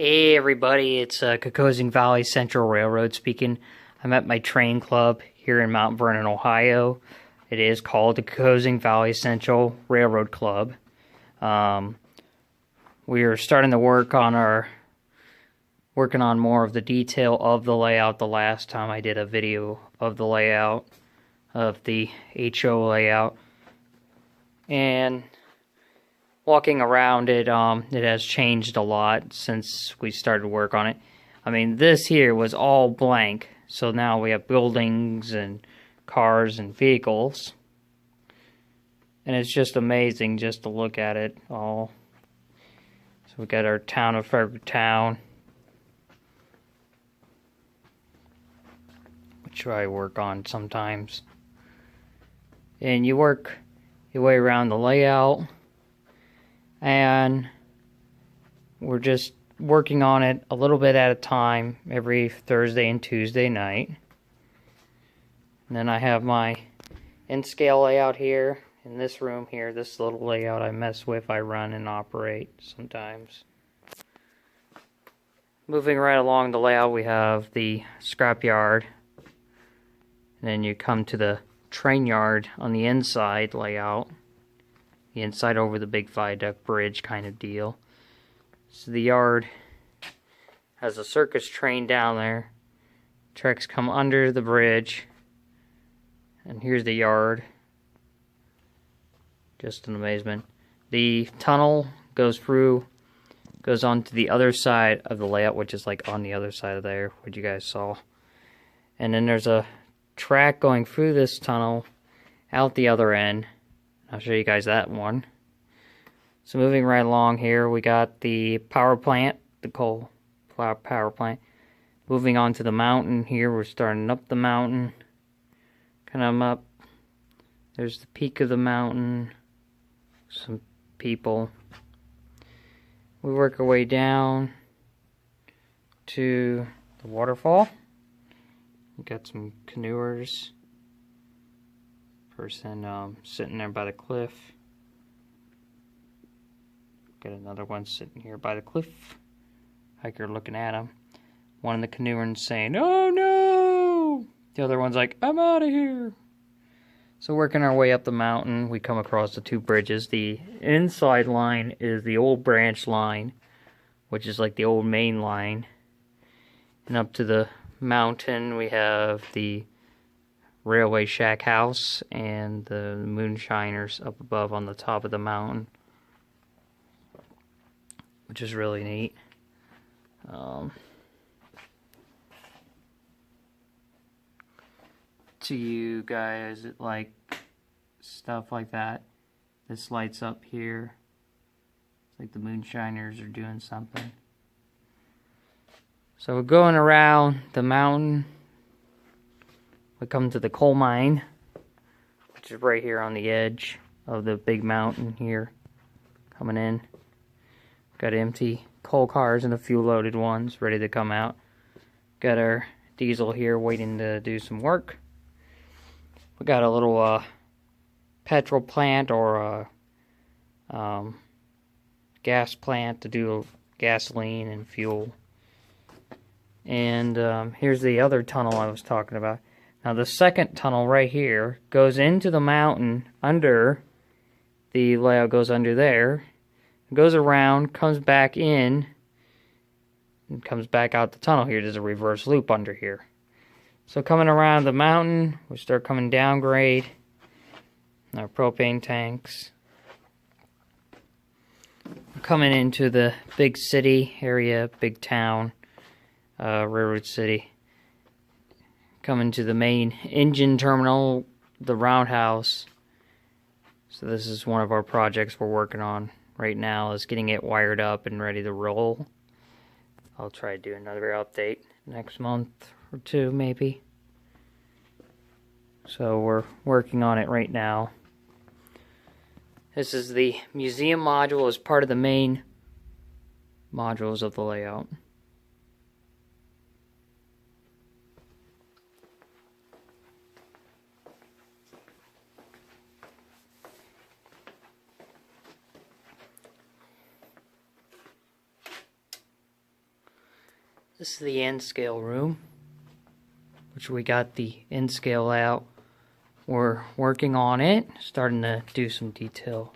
Hey everybody, it's Kokosing Valley Central Railroad speaking. I'm at my train club here in Mount Vernon, Ohio. It is called the Kokosing Valley Central Railroad Club. We are starting to working on more of the detail of the layout. The last time I did a video of the layout, of the HO layout. And walking around it, it has changed a lot since we started work on it. I mean, this here was all blank, so now we have buildings and cars and vehicles. And it's just amazing just to look at it all. So we got our town of Fredericktown, which I work on sometimes. And you work your way around the layout. And we're just working on it a little bit at a time every Thursday and Tuesday night. And then I have my in-scale layout here in this room here. This little layout I mess with, I run and operate sometimes. Moving right along the layout, we have the scrap yard. And then you come to the train yard on the inside layout. The inside over the big viaduct bridge kind of deal. So the yard has a circus train down there. Tracks come under the bridge. And here's the yard. Just an amazement. The tunnel goes on to the other side of the layout, which is like on the other side of there, what you guys saw. And then there's a track going through this tunnel out the other end. I'll show you guys that one. So moving right along here, we got the power plant, the coal power plant. Moving on to the mountain here, we're starting up the mountain. Kind of up. There's the peak of the mountain. Some people. We work our way down to the waterfall. We got some canoers. Person sitting there by the cliff. Got another one sitting here by the cliff. Hiker looking at him. One of the canoers saying, "Oh no!" The other one's like, "I'm out of here." So working our way up the mountain, we come across the two bridges. The inside line is the old branch line, which is like the old main line. And up to the mountain, we have the Railway Shack House and the moonshiners up above on the top of the mountain, which is really neat. To you guys that like stuff like that, this lights up here. It's like the moonshiners are doing something. So we're going around the mountain. We come to the coal mine, which is right here on the edge of the big mountain here. Coming in. Got empty coal cars and a few loaded ones ready to come out. Got our diesel here waiting to do some work. We got a little petrol plant or a gas plant to do gasoline and fuel. And here's the other tunnel I was talking about. Now the second tunnel right here goes into the mountain under the layout, goes under there, goes around, comes back in, and comes back out the tunnel here. There's a reverse loop under here. So coming around the mountain, we start coming down grade. Our propane tanks. We're coming into the big city area, big town, railroad city. Coming to the main engine terminal, the roundhouse. So this is one of our projects we're working on right now, is getting it wired up and ready to roll. I'll try to do another update next month or two maybe. So we're working on it right now. This is the museum module as part of the main modules of the layout. This is the end scale room, which we got the end scale out. We're working on it, starting to do some detail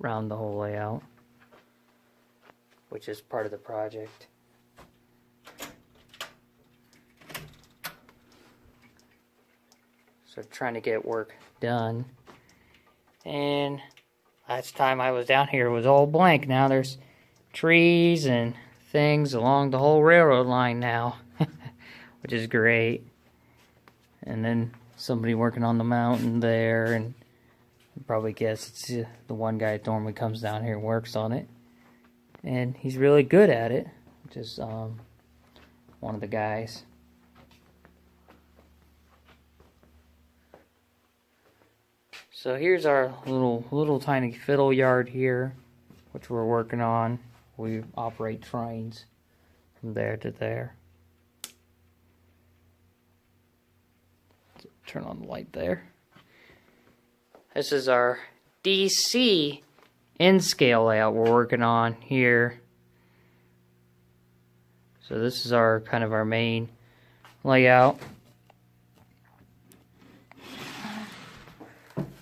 around the whole layout, which is part of the project. So trying to get work done. And last time I was down here it was all blank. Now there's trees and things along the whole railroad line now, which is great. And then somebody working on the mountain there, and you probably guess it's the one guy that normally comes down here and works on it. And he's really good at it, which is one of the guys. So here's our little tiny fiddle yard here, which we're working on. We operate trains from there to there. Turn on the light there. This is our DC end scale layout we're working on here. So this is our kind of our main layout.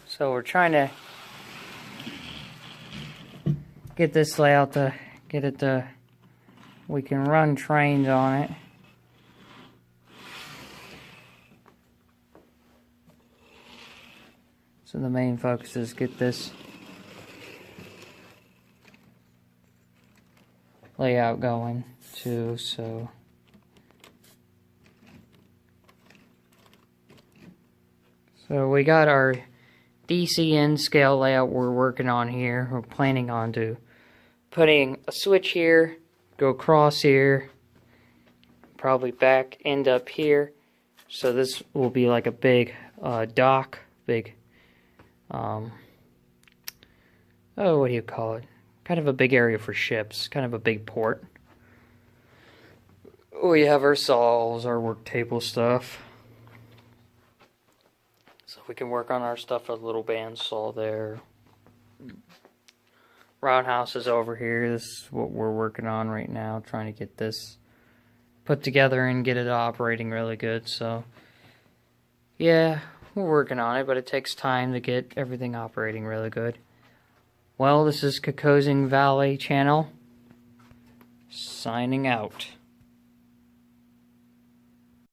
So we're trying to get this layout to get it to we can run trains on it. So the main focus is get this layout going too. So we got our DC end scale layout we're working on here. We're planning on putting a switch here, go across here, probably back end up here. So this will be like a big dock, big what do you call it? Kind of a big area for ships, kind of a big port. We have our saws, our work table stuff. So we can work on our stuff with a little bandsaw there. Roundhouse is over here. This is what we're working on right now, trying to get this put together and get it operating really good. So yeah, we're working on it, but it takes time to get everything operating really good. Well, this is Kokosing Valley Channel, signing out.